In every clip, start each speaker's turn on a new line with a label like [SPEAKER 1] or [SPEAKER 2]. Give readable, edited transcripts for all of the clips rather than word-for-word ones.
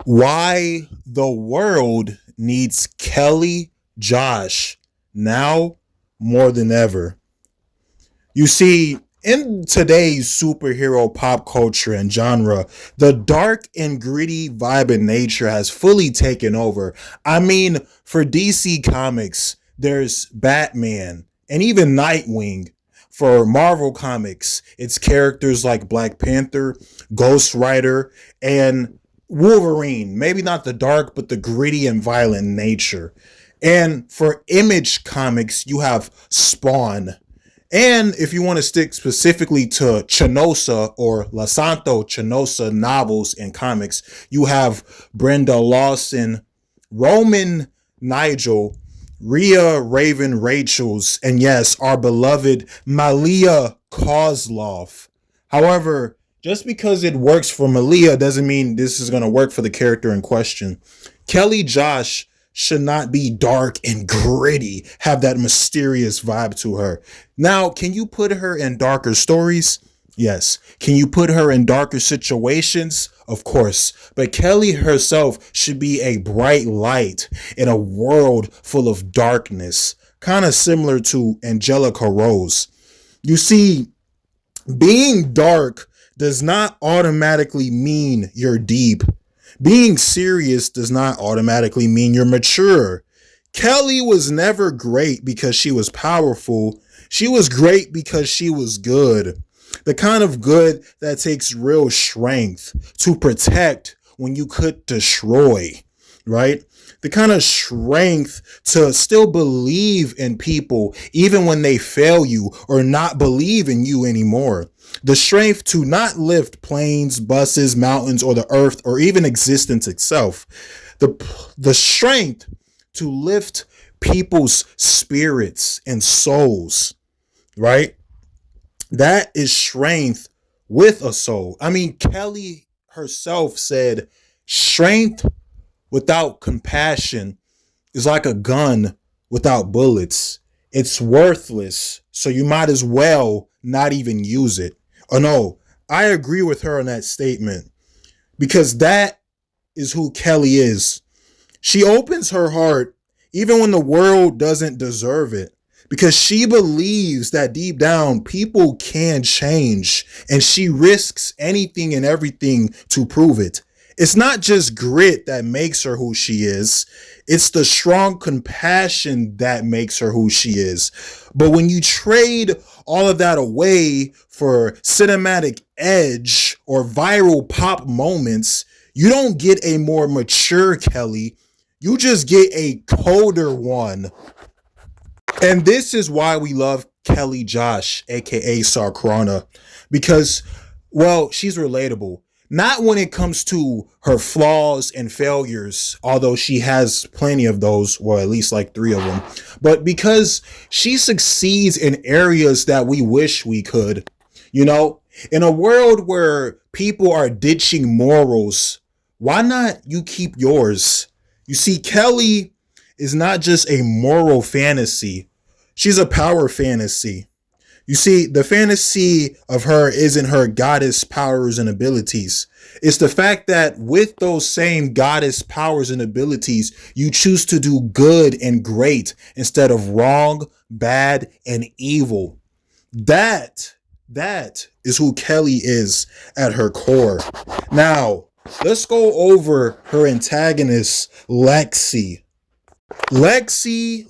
[SPEAKER 1] Why the world needs Kelly Josh now more than ever. You see, in today's superhero pop culture and genre, the dark and gritty vibe in nature has fully taken over. I mean, for DC Comics, there's Batman and even Nightwing. For Marvel Comics, it's characters like Black Panther, Ghost Rider, and Wolverine. Maybe not the dark, but the gritty and violent nature. And for Image Comics, you have Spawn, and if you want to stick specifically to Chanosa or LuZanto Chanosa novels and comics, you have Brenda Lawson, Roman Nigel, Rhea Raven Rachels, and yes, our beloved Malia Kozlov. However, just because it works for Malia doesn't mean this is going to work for the character in question. Kelly Josh should not be dark and gritty, have that mysterious vibe to her. Now, can you put her in darker stories? Yes. Can you put her in darker situations? Of course. But Kelly herself should be a bright light in a world full of darkness, kind of similar to Angelica Rose. You see, being dark does not automatically mean you're deep. Being serious does not automatically mean you're mature. Kelly was never great because she was powerful. She was great because she was good. The kind of good that takes real strength to protect when you could destroy, right? The kind of strength to still believe in people even when they fail you or not believe in you anymore. The strength to not lift planes, buses, mountains, or the earth, or even existence itself. The strength to lift people's spirits and souls, right? That is strength with a soul. I mean, Kelly herself said, strength without compassion is like a gun without bullets. It's worthless, so you might as well not even use it. Oh no, I agree with her on that statement because that is who Kelly is. She opens her heart even when the world doesn't deserve it because she believes that deep down people can change and she risks anything and everything to prove it. It's not just grit that makes her who she is. It's the strong compassion that makes her who she is. But when you trade all of that away for cinematic edge or viral pop moments, you don't get a more mature Kelly. You just get a colder one. And this is why we love Kelly Josh, aka Sarcrona, because, well, she's relatable. Not when it comes to her flaws and failures, although she has plenty of those, or at least like 3 of them, but because she succeeds in areas that we wish we could. You know, in a world where people are ditching morals, why not you keep yours? You see, Kelly is not just a moral fantasy. She's a power fantasy. You see, the fantasy of her isn't her goddess powers and abilities. It's the fact that with those same goddess powers and abilities, you choose to do good and great instead of wrong, bad, and evil. That is who Kelly is at her core. Now, let's go over her antagonist, Lexi. Lexington,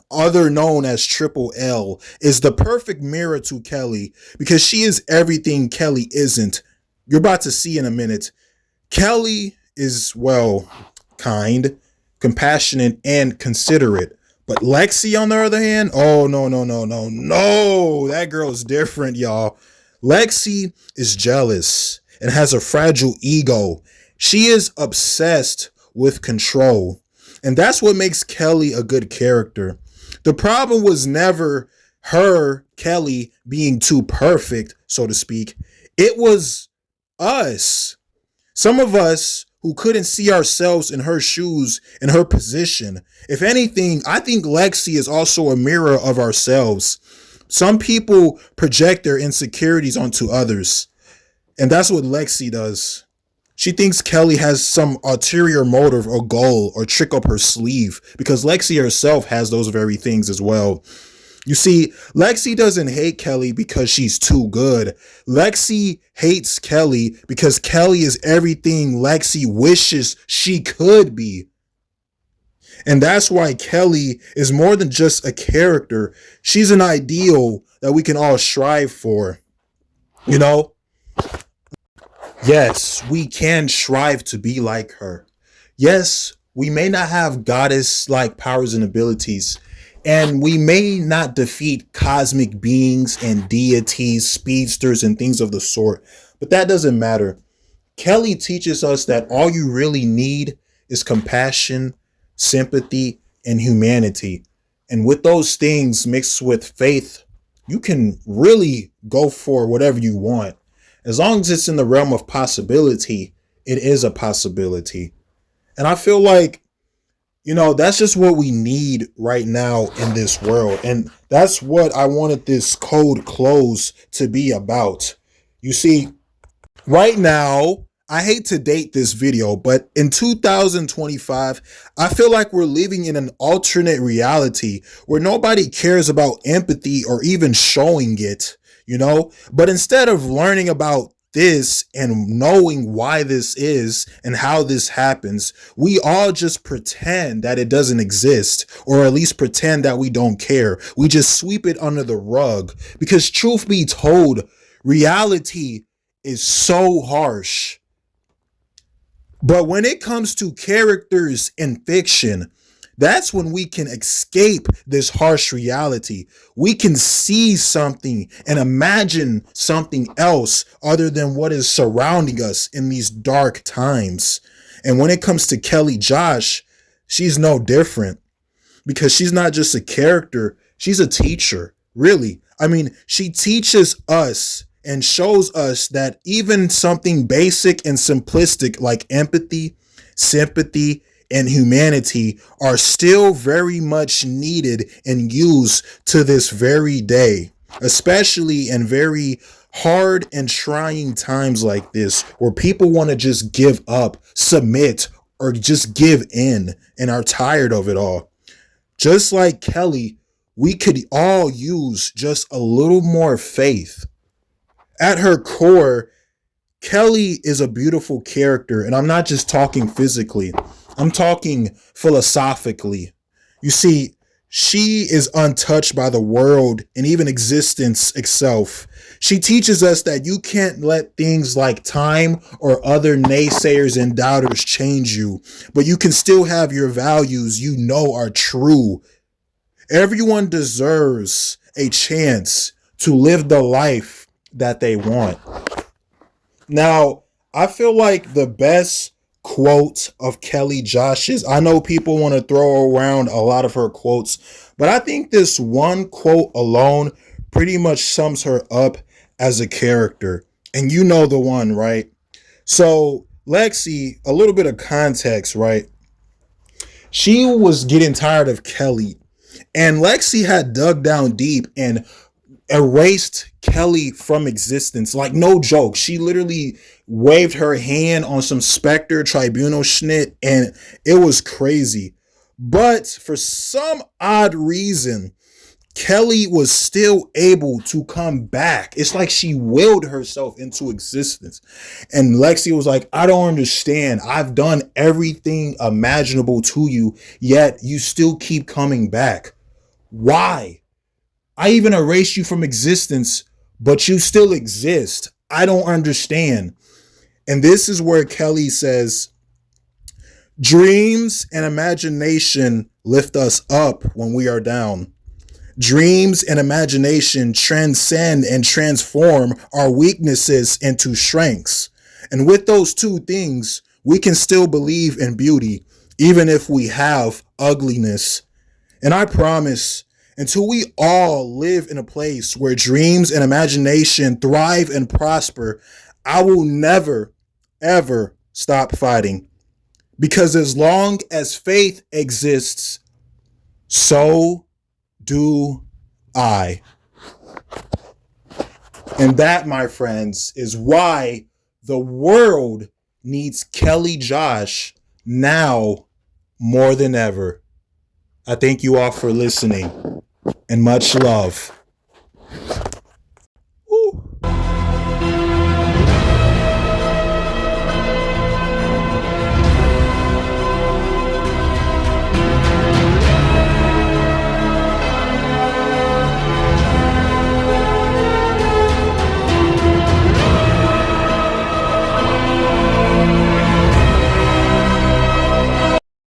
[SPEAKER 1] other known as Triple L, is the perfect mirror to Kelly because she is everything Kelly isn't. You're about to see in a minute. Kelly is, well, kind, compassionate, and considerate. But Lexi, on the other hand, oh, no. That girl is different, y'all. Lexi is jealous and has a fragile ego. She is obsessed with control. And that's what makes Kelly a good character. The problem was never her, Kelly, being too perfect, so to speak. It was us. Some of us who couldn't see ourselves in her shoes, in her position. If anything, I think Lexi is also a mirror of ourselves. Some people project their insecurities onto others. And that's what Lexi does. She thinks Kelly has some ulterior motive or goal or trick up her sleeve because Lexi herself has those very things as well. You see, Lexi doesn't hate Kelly because she's too good. Lexi hates Kelly because Kelly is everything Lexi wishes she could be. And that's why Kelly is more than just a character. She's an ideal that we can all strive for. You know? Yes, we can strive to be like her. Yes, we may not have goddess like powers and abilities, and we may not defeat cosmic beings and deities, speedsters, and things of the sort, but that doesn't matter. Kelly teaches us that all you really need is compassion, sympathy, and humanity. And with those things mixed with faith, you can really go for whatever you want. As long as it's in the realm of possibility, it is a possibility. And I feel like, that's just what we need right now in this world. And that's what I wanted this code close to be about. You see, right now, I hate to date this video, but in 2025, I feel like we're living in an alternate reality where nobody cares about empathy or even showing it. But instead of learning about this and knowing why this is and how this happens, we all just pretend that it doesn't exist, or at least pretend that we don't care. We just sweep it under the rug because, truth be told, reality is so harsh. But when it comes to characters in fiction, that's when we can escape this harsh reality. We can see something and imagine something else other than what is surrounding us in these dark times. And when it comes to Kelly Josh, she's no different because she's not just a character, she's a teacher, really. I mean, she teaches us and shows us that even something basic and simplistic like empathy, sympathy, and humanity are still very much needed and used to this very day, especially in very hard and trying times like this where people want to just give up, submit, or just give in and are tired of it all. Just like Kelly, we could all use just a little more faith. At her core, Kelly is a beautiful character, and I'm not just talking physically. I'm talking philosophically. You see, she is untouched by the world and even existence itself. She teaches us that you can't let things like time or other naysayers and doubters change you, but you can still have your values you know are true. Everyone deserves a chance to live the life that they want. Now, I feel like the best quote of Kelly Josh's, I know people want to throw around a lot of her quotes, but I think this one quote alone pretty much sums her up as a character. And you know the one, right? So, Lexi, a little bit of context, right? She was getting tired of Kelly, and Lexi had dug down deep and erased Kelly from existence. Like, no joke. She literally waved her hand on some Spectre tribunal schnit, and it was crazy. But for some odd reason, Kelly was still able to come back. It's like she willed herself into existence. And Lexi was like, I don't understand. I've done everything imaginable to you, yet you still keep coming back. Why? I even erased you from existence, but you still exist. I don't understand. And this is where Kelly says, dreams and imagination lift us up when we are down. Dreams and imagination transcend and transform our weaknesses into strengths. And with those two things, we can still believe in beauty, even if we have ugliness. And I promise, until we all live in a place where dreams and imagination thrive and prosper, I will never, ever stop fighting. Because as long as faith exists, so do I. And that, my friends, is why the world needs Kelly Josh now more than ever. I thank you all for listening and much love.